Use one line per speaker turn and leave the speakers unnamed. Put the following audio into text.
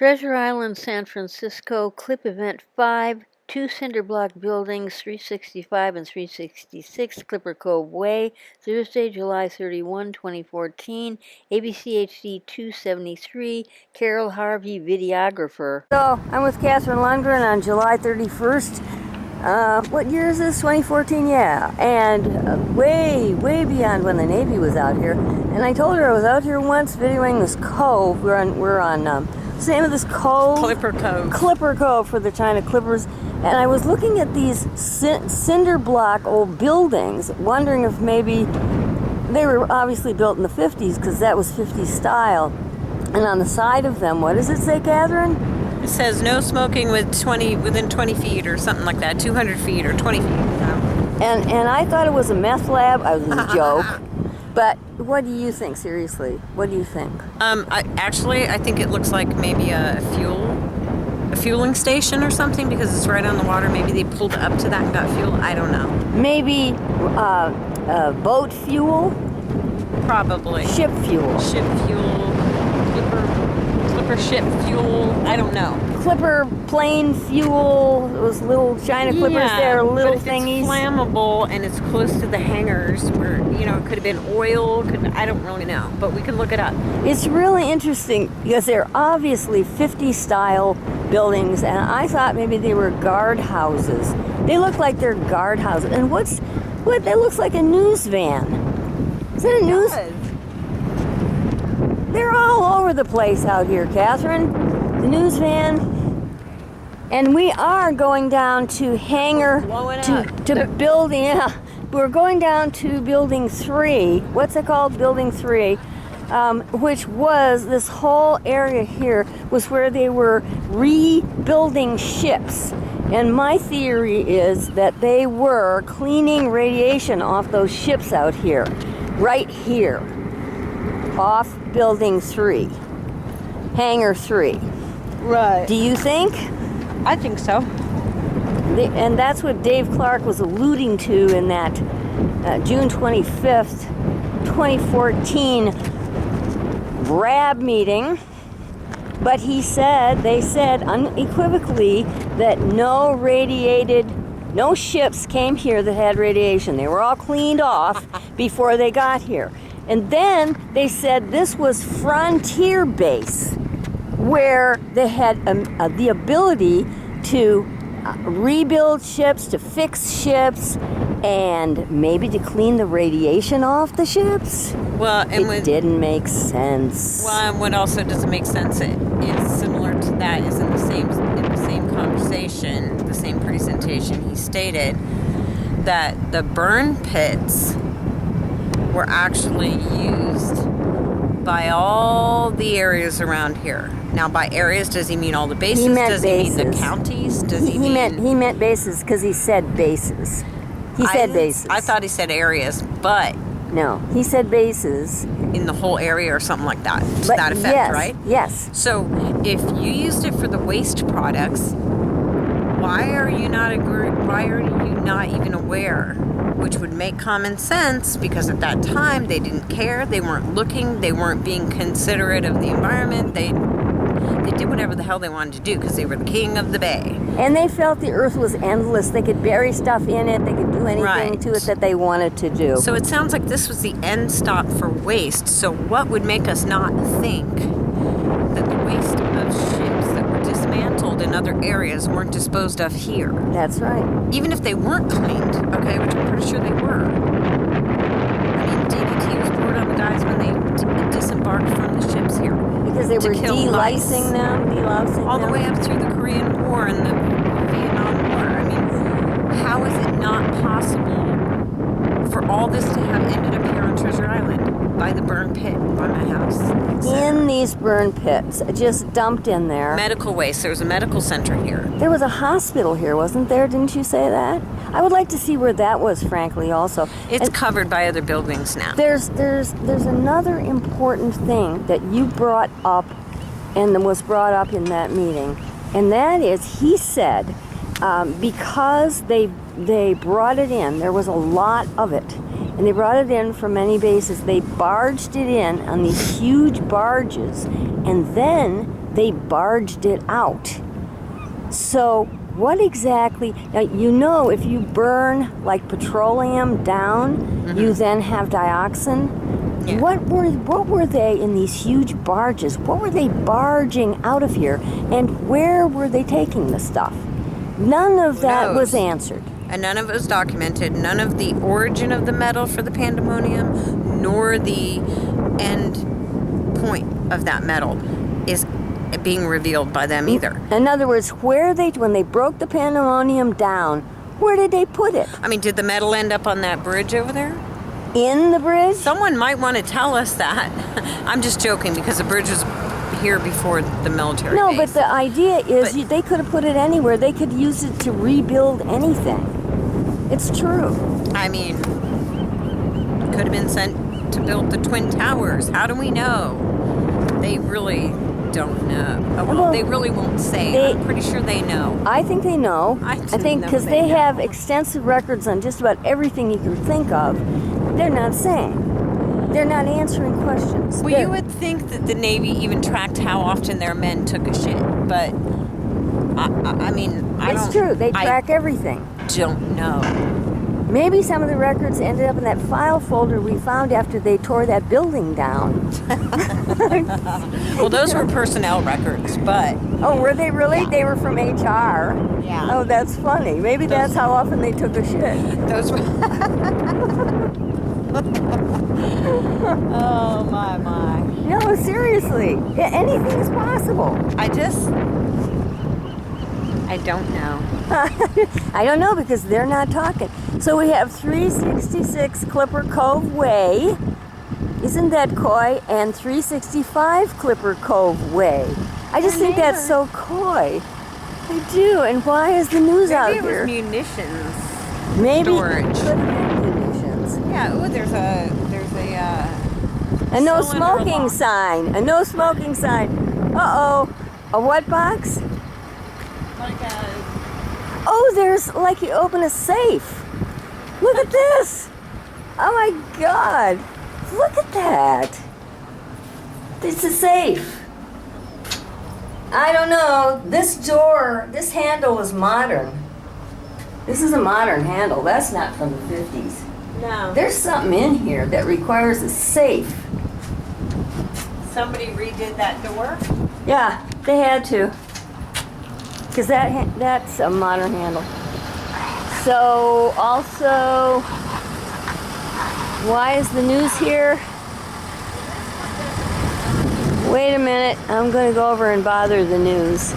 Treasure Island, San Francisco, Clip Event 5, 2 cinder block buildings, 365 and 366, Clipper Cove Way, Thursday, July 31, 2014, AVCHD2736, Carol Harvey, videographer. So, I'm with Catherine Lundgren on July 31st. What year is this? 2014? Yeah. And way beyond when the Navy was out here. And I told her I was out here once videoing this cove. We're on what's the name of this cove?
Clipper Cove.
Clipper Cove for the China Clippers. And I was looking at these cinder block old buildings, wondering if maybe they were obviously built in the 50s, because that was 50s style. And on the side of them, what does it say, Catherine?
It says no smoking within 20 feet or something like that, 200 feet or 20 feet.
And I thought it was a meth lab. I was a joke. But what do you think, seriously? What do you think?
I think it looks like maybe a fueling station or something, because it's right on the water. Maybe they pulled up to that and got fuel. I don't know.
Maybe boat fuel?
Probably.
Ship fuel.
Ship fuel. Clipper ship fuel. I don't know.
Clipper plane fuel. Those little China Clippers there, little
but if
thingies.
It's flammable and it's close to the hangars where, it could have been oil. I don't really know, but we can look it up.
It's really interesting because they're obviously 50 style buildings, and I thought maybe they were guard houses. They look like they're guard houses. And what? That looks like a news van. Is that a news? They're all over the place out here, Catherine. The news van. And we are going down to to building. Yeah, we're going down to building 3. What's it called? Building 3, which was this whole area here was where they were rebuilding ships. And my theory is that they were cleaning radiation off those ships out here, right here, off building 3, hangar 3.
Right.
Do you think?
I think so.
And that's what Dave Clark was alluding to in that June 25th, 2014 RAB meeting. But they said unequivocally that no ships came here that had radiation. They were all cleaned off before they got here. And then they said this was Frontier Base, where they had the ability to rebuild ships, to fix ships, and maybe to clean the radiation off the ships.
Well, and
it didn't make sense.
Well, and what also doesn't make sense is similar to that is in the same conversation, the same presentation, he stated that the burn pits were actually used by all the areas around here. Now, by areas, does he mean all the bases? Does he mean the counties? He
meant bases because he said bases. He said bases.
I thought he said areas, but
no, he said bases.
In the whole area or something like that. To that effect,
yes,
right?
Yes.
So, if you used it for the waste products, why are you not even aware? Which would make common sense, because at that time they didn't care, they weren't looking, they weren't being considerate of the environment, they did whatever the hell they wanted to do because they were the king of the bay.
And they felt the earth was endless. They could bury stuff in it, they could do anything to it that they wanted to do.
So it sounds like this was the end stop for waste. So what would make us not think that the waste of ships that were dismantled in other areas weren't disposed of here?
That's right.
Even if they weren't cleaned, okay, which I'm pretty sure they were. I mean, DDT was poured on the guys when they disembarked from the ships here.
Because they were delousing them.
All the way up through the Korean War and the Vietnam War. I mean, how is it not possible for all this to have ended up here on Treasure Island? By the burn pit, by my house.
In these burn pits, just dumped in there.
Medical waste. There was a medical center here.
There was a hospital here, wasn't there? Didn't you say that? I would like to see where that was, frankly, also.
It's covered by other buildings now.
There's another important thing that you brought up and was brought up in that meeting. And that is, he said, because they brought it in, there was a lot of it. And they brought it in from many bases. They barged it in on these huge barges, and then they barged it out. So what exactly, now you know if you burn like petroleum down, you then have dioxin.
Yeah.
What were they in these huge barges? What were they barging out of here? And where were they taking the stuff? None of that was answered.
And none of it was documented. None of the origin of the metal for the pandemonium, nor the end point of that metal is being revealed by them either.
In other words, when they broke the pandemonium down, where did they put it?
I mean, did the metal end up on that bridge over there?
In the bridge?
Someone might want to tell us that. I'm just joking because the bridge was here before the military
No,
base.
but the idea is they could have put it anywhere. They could use it to rebuild anything. It's true.
I mean, it could have been sent to build the Twin Towers. How do we know? They really don't know. Well, they really won't say. I'm pretty sure they know.
I think they know. I think because they have extensive records on just about everything you can think of. They're not saying. They're not answering questions.
Well, you would think that the Navy even tracked how often their men took a shit, but I mean,
it's true. They track everything.
Don't know.
Maybe some of the records ended up in that file folder we found after they tore that building down.
Well, those were personnel records, but...
Oh, were they really? Yeah. They were from HR.
Yeah.
Oh, that's funny. Maybe that's how often they took a shit.
Those were... Oh, my.
No, seriously. Yeah, anything is possible.
I don't know.
I don't know because they're not talking. So we have 366 Clipper Cove Way. Isn't that coy? And 365 Clipper Cove Way. I just think that's so coy. I do. And why is the news out here?
Maybe it was munitions.
Maybe
storage.
It could have been munitions.
Yeah. Ooh, there's a
a no smoking sign. A no smoking sign. Uh-oh. A what box?
Like a...
Oh, there's like you open a safe. Look at this. Oh my God. Look at that. It's a safe. I don't know. This door, this handle is modern. This is a modern handle. That's not from the 50s.
No.
There's something in here that requires a safe.
Somebody redid that door?
Yeah, they had to. Because that's a modern handle. So, also, why is the news here? Wait a minute, I'm going to go over and bother the news.